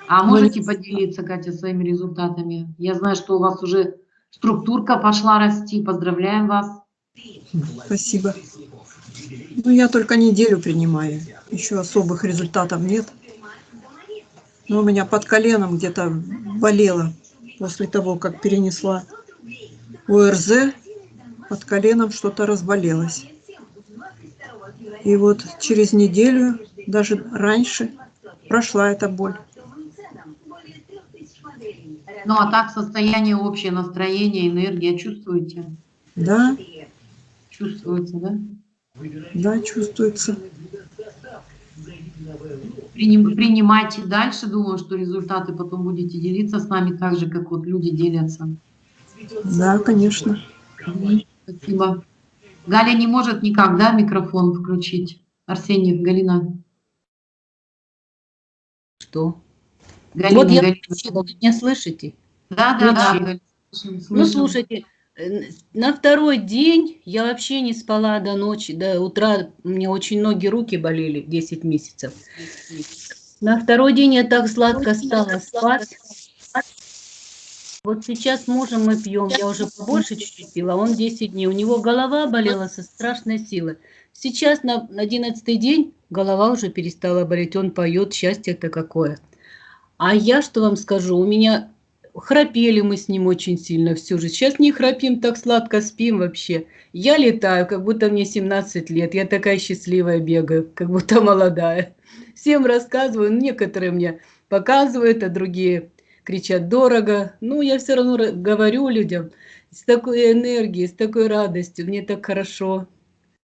А Но можете поделиться, Катя, своими результатами? Я знаю, что у вас уже структурка пошла расти. Поздравляем вас. спасибо. Ну, я только неделю принимаю. Еще особых результатов нет. Но у меня под коленом где-то болело после того, как перенесла ОРЗ. Под коленом что-то разболелось. И вот через неделю, даже раньше, прошла эта боль. Ну, а так состояние, общее настроение, энергия чувствуете? Да, Чувствуется, да? да, чувствуется. Принимайте дальше. Думаю, что результаты потом будете делиться с нами так же, как вот люди делятся. Да, конечно. Спасибо. Галя не может никак, да, микрофон включить? Арсений, Галина. Что? Галина, Вот я Галина. включила, вы меня слышите? Да, Включила. слышим. Ну, слушайте, на второй день я вообще не спала до ночи, до утра. У меня очень ноги, руки болели 10 месяцев. На второй день я так сладко стала спать. Вот сейчас с мужем мы пьем. Я уже побольше чуть-чуть пила, он 10 дней. У него голова болела со страшной силой. Сейчас на 11-й день голова уже перестала болеть. Он поет, счастье-то какое. А я что вам скажу, у меня храпели мы с ним очень сильно всю жизнь. Сейчас не храпим, так сладко спим вообще. Я летаю, как будто мне 17 лет. Я такая счастливая бегаю, как будто молодая. Всем рассказываю, некоторые мне показывают, а другие кричат дорого. Ну, я все равно говорю людям с такой энергией, с такой радостью. Мне так хорошо.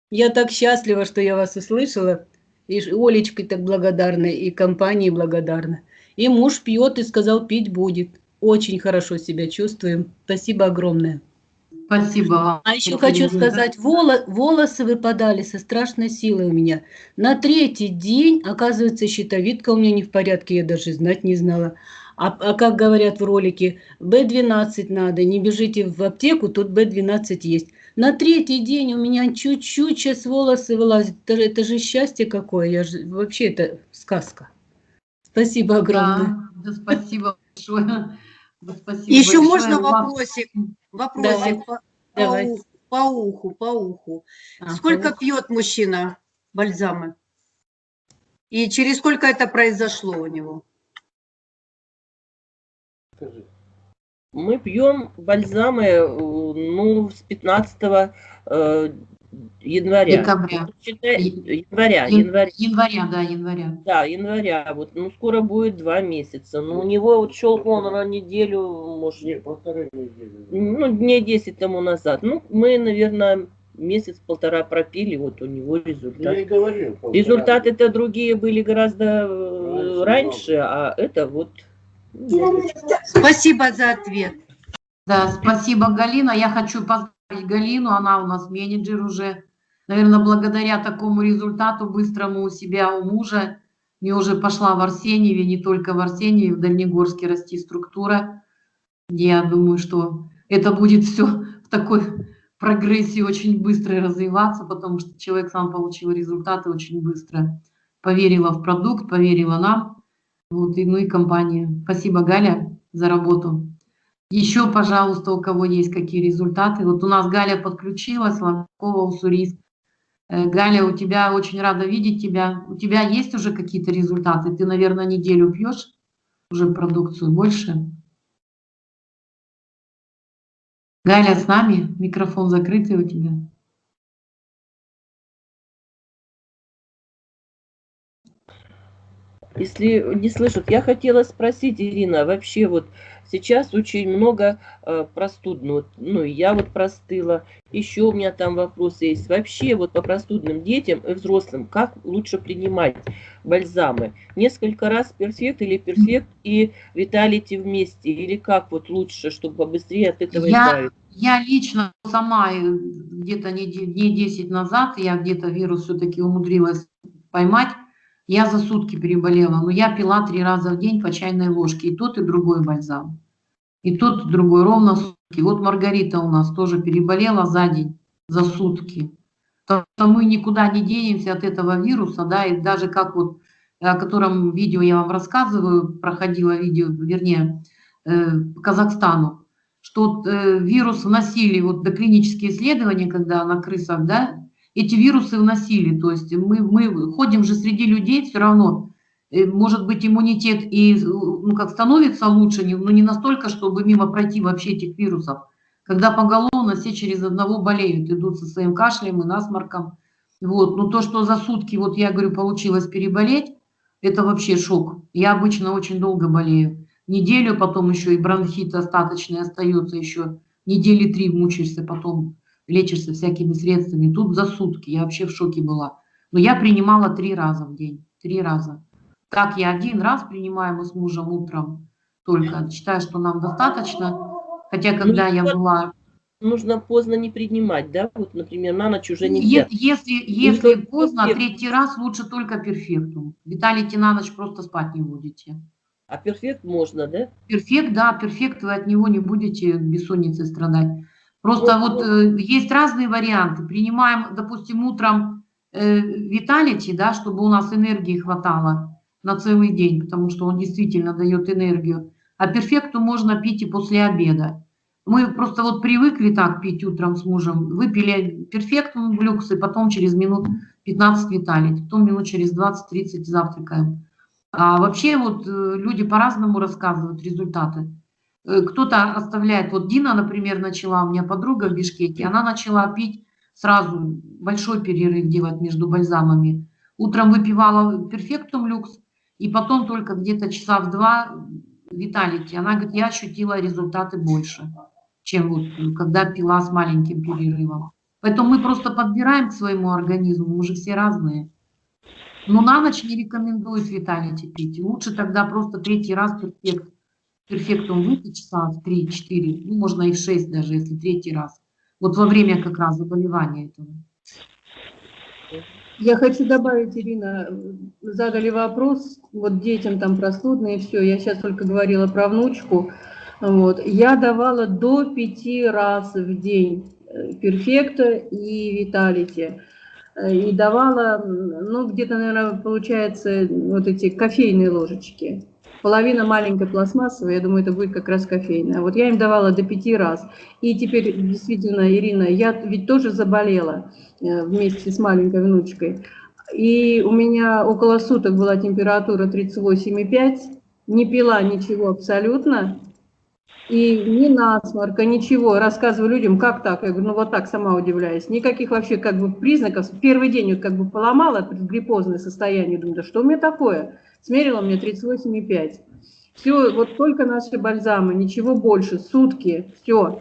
Я так счастлива, что я вас услышала. И Олечке так благодарна, и компании благодарна. И муж пьет и сказал, пить будет. Очень хорошо себя чувствуем. Спасибо огромное. Спасибо вам. А еще хочу сказать, волосы выпадали со страшной силой у меня. На третий день, оказывается, щитовидка у меня не в порядке, я даже знать не знала. А как говорят в ролике, B12 надо, не бежите в аптеку, тут B12 есть. На третий день у меня чуть-чуть сейчас волосы вылазят. Это же счастье какое, вообще это сказка. Спасибо огромное. Да, спасибо большое. Спасибо Еще большое. можно вопросик? Вопросик Давай. по уху. А, Сколько пьет мужчина бальзамы? И через сколько это произошло у него? Мы пьем бальзамы, ну, с 15 января. Декабря. Января. Да, января. Вот, ну, скоро будет 2 месяца. Но у него вот щелкнул на неделю, может... Нет, 1,5 недели. Ну, дней 10 тому назад. Ну, мы, наверное, месяц-полтора пропили, вот у него результат. Я и говорил. Результаты-то другие были гораздо раньше, а это вот... Спасибо за ответ. Да, спасибо, Галина. Я хочу поздравить Галину, она у нас менеджер уже. Наверное, благодаря такому результату быстрому у себя, у мужа, мне уже пошла в Арсеньеве, не только в Арсеньеве, в Дальнегорске расти структура. Я думаю, что это будет все в такой прогрессии очень быстро развиваться, потому что человек сам получил результаты очень быстро. Поверила в продукт, поверила нам. Вот, ну и компания. Спасибо, Галя, за работу. Еще, пожалуйста, у кого есть какие результаты. Вот у нас Галя подключилась, Ланкова, Уссурийск. Галя, у тебя очень рада видеть тебя. У тебя есть уже какие-то результаты? Ты, наверное, неделю пьешь уже продукцию больше? Галя с нами? Микрофон закрытый у тебя. Если не слышат, я хотела спросить, Ирина, вообще вот сейчас очень много простудных, ну я вот простыла, еще у меня там вопросы есть. Вообще вот по простудным детям и взрослым, как лучше принимать бальзамы? Несколько раз перфект или перфект и виталити вместе? Или как вот лучше, чтобы побыстрее от этого избавиться? Я лично сама где-то дней 10 назад, я где-то вирус все-таки умудрилась поймать. Я за сутки переболела, но я пила 3 раза в день по чайной ложке. И тот, и другой бальзам. И тот, и другой, ровно сутки. Вот Маргарита у нас тоже переболела за день, за сутки. То мы никуда не денемся от этого вируса, да, и даже как вот о котором видео я вам рассказываю, проходила видео, вернее, по Казахстану, что вот, вирус вносили, вот доклинические исследования, когда на крысах, да, эти вирусы вносили, то есть мы ходим же среди людей, все равно, может быть, иммунитет и, ну, как становится лучше, но не настолько, чтобы мимо пройти вообще этих вирусов. Когда поголовно все через одного болеют, идут со своим кашлем и насморком. Вот. Но то, что за сутки, вот я говорю, получилось переболеть, это вообще шок. Я обычно очень долго болею. Неделю, потом еще и бронхит остаточный остается еще. Недели 3 мучаешься, потом лечишься всякими средствами. Тут за сутки. Я вообще в шоке была. Но я принимала 3 раза в день. 3 раза. Так я 1 раз принимаю, мы с мужем утром только. Считаю, что нам достаточно. Хотя, когда я была... Нужно поздно не принимать, да? Вот, например, на ночь уже нельзя. Если поздно, 3-й раз лучше только перфектум. Виталити на ночь просто спать не будете. А перфект можно, да? Перфект, да, перфект, вы от него не будете бессонницей страдать. Просто вот есть разные варианты. Принимаем, допустим, утром Виталити, да, чтобы у нас энергии хватало на целый день, потому что он действительно дает энергию. А перфекту можно пить и после обеда. Мы просто вот привыкли так пить утром с мужем. Выпили перфектум в люкс, и потом через минут 15 Виталити, потом минут через 20-30 завтракаем. А вообще вот люди по-разному рассказывают результаты. Кто-то оставляет, вот Дина, например, начала, у меня подруга в Бишкеке, она начала пить сразу, большой перерыв делать между бальзамами. Утром выпивала перфектум люкс, и потом только где-то часа в 2 Виталити. Она говорит, я ощутила результаты больше, чем вот когда пила с маленьким перерывом. Поэтому мы просто подбираем к своему организму, мы же все разные. Но на ночь не рекомендуют Виталити пить. Лучше тогда просто 3-й раз перфектум выпить часа в 3-4, ну, можно и в 6 даже, если 3-й раз. Вот во время как раз заболевания этого. Я хочу добавить, Ирина, задали вопрос, вот детям там простудные и все, я сейчас только говорила про внучку, вот, я давала до 5 раз в день перфекта и Виталити, и давала, ну, где-то, наверное, получается, вот эти кофейные ложечки. Половина маленькой пластмассовой, я думаю, это будет как раз кофейная. Вот я им давала до 5 раз. И теперь, действительно, Ирина, я ведь тоже заболела вместе с маленькой внучкой. И у меня около суток была температура 38,5. Не пила ничего абсолютно. И ни насморка, ничего. Рассказываю людям, как так? Я говорю, ну вот так, сама удивляюсь. Никаких вообще как бы признаков. Первый день вот как бы поломала, предгриппозное состояние. Думаю, да что у меня такое? Смерила мне 38,5. Все, вот только наши бальзамы, ничего больше. Сутки, все.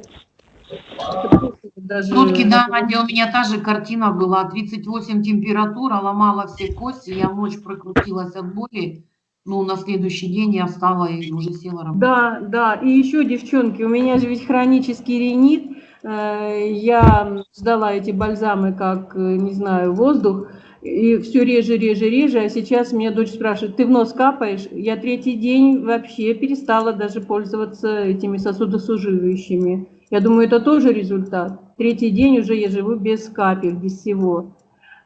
Даже... Сутки, да, Надя, у меня та же картина была. 38 температура, ломала все кости. Я ночь прокрутилась от боли. Ну, на следующий день я встала и уже села работать. Да, да. И еще, девчонки, у меня же ведь хронический ринит. Я сдала эти бальзамы как, не знаю, воздух. И все реже, а сейчас меня дочь спрашивает, ты в нос капаешь? Я 3-й день вообще перестала даже пользоваться этими сосудосуживающими. Я думаю, это тоже результат. 3-й день уже я живу без капель, без всего.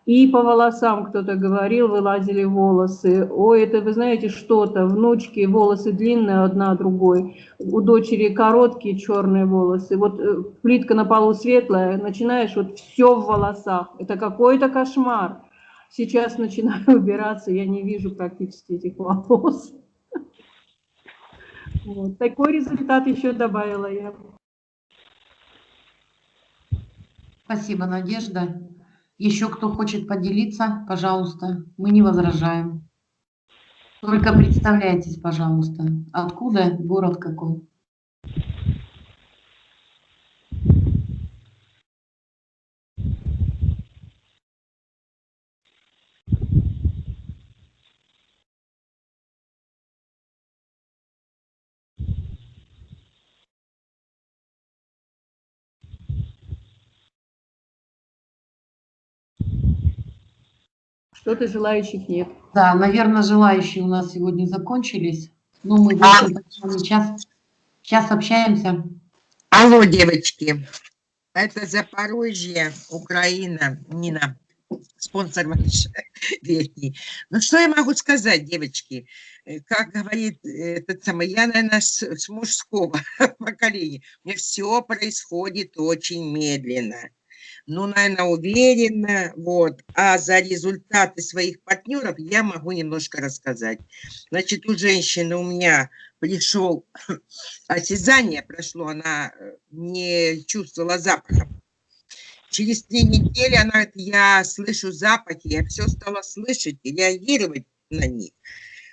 И по волосам кто-то говорил, вылазили волосы. Ой, это вы знаете что-то, внучки волосы длинные одна другой, у дочери короткие черные волосы. Вот плитка на полу светлая, начинаешь, вот все в волосах. Это какой-то кошмар. Сейчас начинаю убираться, я не вижу практически этих волос. Вот. Такой результат еще добавила я. Спасибо, Надежда. Еще кто хочет поделиться, пожалуйста, мы не возражаем. Только представляйтесь, пожалуйста, откуда, город какой. Что-то желающих нет. Да, наверное, желающие у нас сегодня закончились. Но мы, в общем-то, сейчас общаемся. Алло, девочки. Это Запорожье, Украина. Нина. спонсор ваш верхний. Ну, что я могу сказать, девочки? Как говорит этот самый, я, наверное, с мужского поколения. У меня все происходит очень медленно. Ну, наверное, уверенно, вот. А за результаты своих партнеров я могу немножко рассказать. Значит, у женщины у меня пришел осязание, прошло, она не чувствовала запаха. Через 3 недели она говорит, я слышу запахи, я все стала слышать и реагировать на них.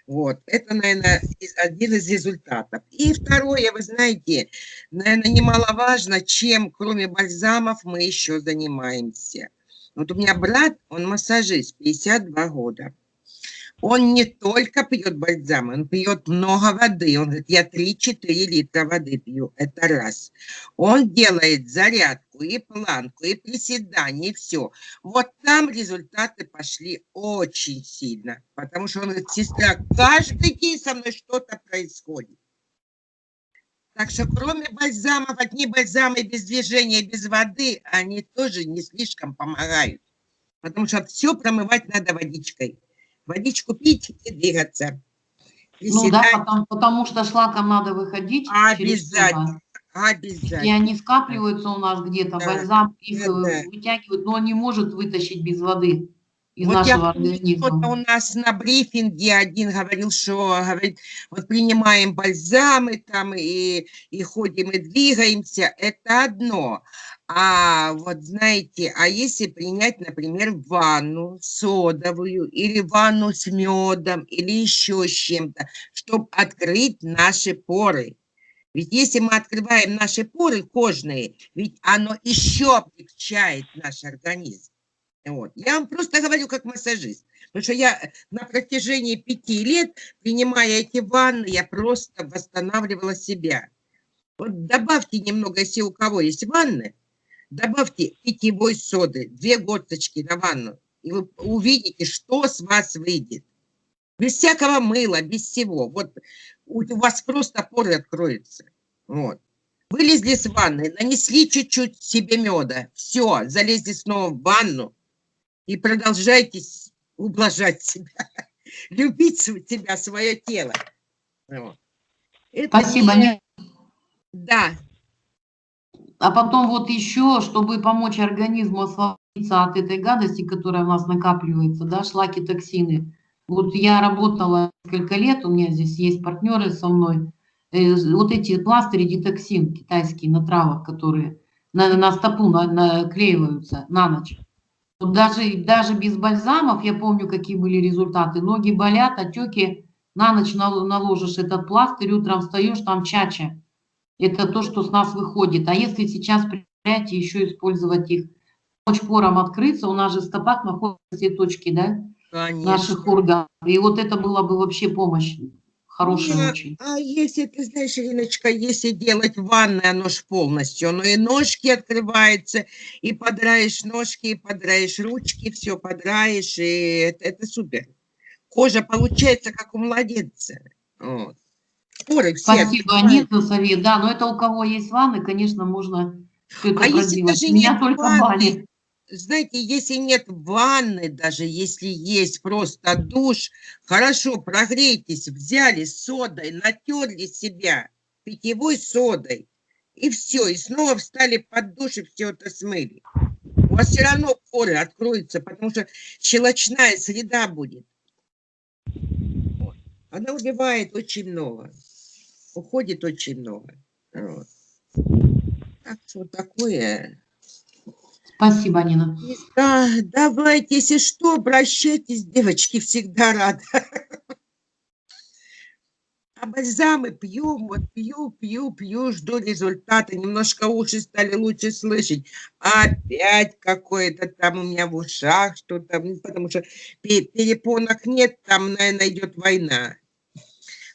Вот, это, наверное, один из результатов. И второе, вы знаете, наверное, немаловажно, чем кроме бальзамов мы еще занимаемся. Вот у меня брат, он массажист, 52 года. Он не только пьет бальзам, он пьет много воды. Он говорит, я 3-4 литра воды пью, это раз. Он делает зарядку и планку, и приседания, и все. Вот там результаты пошли очень сильно. Потому что он говорит, сестра, каждый день со мной что-то происходит. Так что кроме бальзамов, одни бальзамы без движения, без воды, они тоже не слишком помогают. Потому что все промывать надо водичкой. Водичку пить и двигаться. Ну да, потому что шлаком надо выходить. Обязательно. И они скапливаются у нас где-то, бальзам их вытягивает, но он не может вытащить без воды из вот нашего организма. Кто-то у нас на брифинге один говорил, что говорит, вот принимаем бальзамы там и ходим и двигаемся, это одно. А вот знаете, а если принять, например, ванну содовую или ванну с медом или еще с чем-то, чтобы открыть наши поры. Ведь если мы открываем наши поры кожные, ведь оно еще облегчает наш организм. Вот. Я вам просто говорю как массажист, потому что я на протяжении 5 лет, принимая эти ванны, я просто восстанавливала себя. Вот добавьте немного, если у кого есть ванны, добавьте питьевой соды, 2 горсточки на ванну, и вы увидите, что с вас выйдет. Без всякого мыла, без всего. Вот у вас просто поры откроются. Вот. Вылезли с ванны, нанесли чуть-чуть себе меда. Все, залезли снова в ванну и продолжайте ублажать себя. Любить себя, свое тело. Вот. Спасибо. Да. А потом вот еще, чтобы помочь организму освободиться от этой гадости, которая у нас накапливается, да, шлаки, токсины. Вот я работала несколько лет, у меня здесь есть партнеры со мной. Вот эти пластыри детоксин китайские на травах, которые на стопу наклеиваются на ночь. Вот даже без бальзамов, я помню, какие были результаты. Ноги болят, отеки, на ночь наложишь этот пластырь, утром встаешь, там чача. Это то, что с нас выходит. А если сейчас предприятие еще использовать их, помочь порам открыться, у нас же в стопах находятся все точки, да? Конечно. Наших органов. И вот это была бы вообще помощь хорошая очень. А если, ты знаешь, Ириночка, если делать ванной, оно ж полностью, оно и ножки открываются, и подраешь ножки, и подраешь ручки, все подраешь, и это супер. Кожа получается, как у младенца. Вот. Спасибо, Анит, за совет. Да, но это у кого есть ванны, конечно, можно все это проделать. У меня только ванны. Знаете, если нет ванны, даже если есть просто душ, хорошо, прогрейтесь, взяли содой, натерли себя питьевой содой, и все, и снова встали под душ, и все это смыли. У вас все равно поры откроются, потому что щелочная среда будет. Она убивает очень много. Уходит очень много. Вот. Так что такое. Спасибо, Нина. Да, давайте, если что, обращайтесь, девочки, всегда рада. А бальзамы пью, вот пью, жду результата. Немножко уши стали лучше слышать. Опять какое-то там у меня в ушах что-то, потому что перепонок нет, там, наверное, идет война.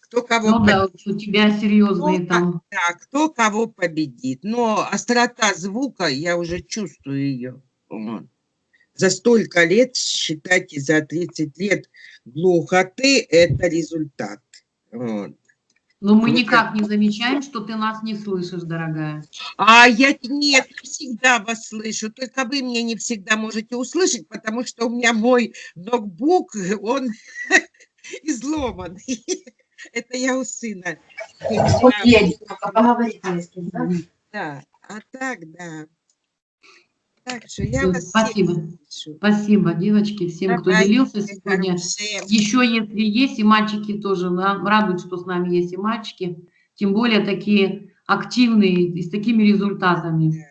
Кто кого да, у тебя серьезные там. Да, кто кого победит. Но острота звука, я уже чувствую ее. Вот. За столько лет, считайте, за 30 лет глухоты, это результат. Вот. Но мы Вот никак не замечаем, что ты нас не слышишь, дорогая. А я нет, я всегда вас слышу, только вы меня не всегда можете услышать, потому что у меня мой ноутбук, он изломанный. Это я у сына. Да, а так, да. Так что я Всё, вас всех спасибо. слышу. Спасибо, девочки, всем, кто Давайте, делился мои сегодня. хорошие. Еще если есть, и мальчики тоже, радует, что с нами есть и мальчики, тем более такие активные и с такими результатами.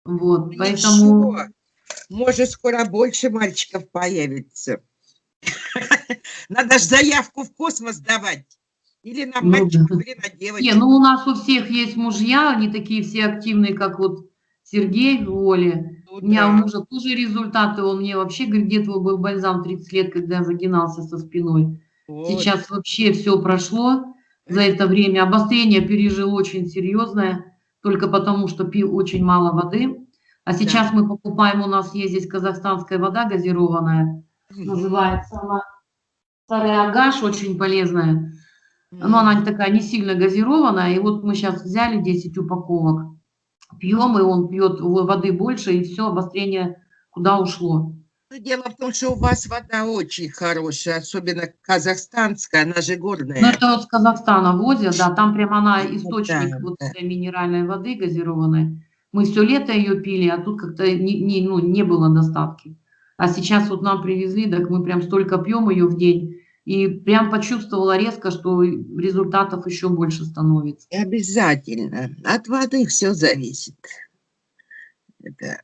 Вот, Ничего, поэтому, может, скоро больше мальчиков появится. Надо ж заявку в космос давать. Или на ну, мальчиков, да. или на Не, девочек. ну у нас у всех есть мужья, они такие все активные, как вот Сергей в Оле. Ну У меня у да. мужа тоже результаты, он мне вообще говорит, где твой был бальзам 30 лет, когда я загинался со спиной. Вот. Сейчас вообще все прошло за это время. Обострение пережил очень серьезное, только потому что пил очень мало воды. А сейчас мы покупаем, у нас есть здесь казахстанская вода газированная, называется она Сарыагаш, очень полезная. Но она такая не сильно газированная. И вот мы сейчас взяли 10 упаковок, пьем, и он пьет воды больше, и все, обострение куда ушло. Ну, дело в том, что у вас вода очень хорошая, особенно казахстанская, она же Ну, горная. это вот с Казахстана возят, да, там прям она Да, источник вот да. этой минеральной воды газированной. Мы все лето ее пили, а тут как-то не было доставки. А сейчас вот нам привезли, так мы прям столько пьем ее в день, и прям почувствовала резко, что результатов еще больше становится. Обязательно. От воды все зависит. Это,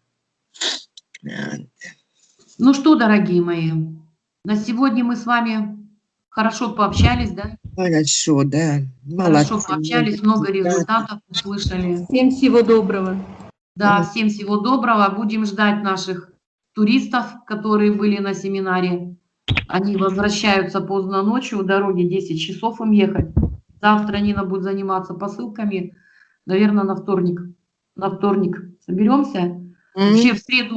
Ну что, дорогие мои, на сегодня мы с вами хорошо пообщались, да? хорошо, да. Хорошо Молодцы. пообщались, много результатов услышали. Всем всего доброго. Да, всем всего доброго. Будем ждать наших туристов, которые были на семинаре. Они возвращаются поздно ночью, у дороги 10 часов им ехать. Завтра Нина будет заниматься посылками. Наверное, на вторник. На вторник соберемся. Вообще в среду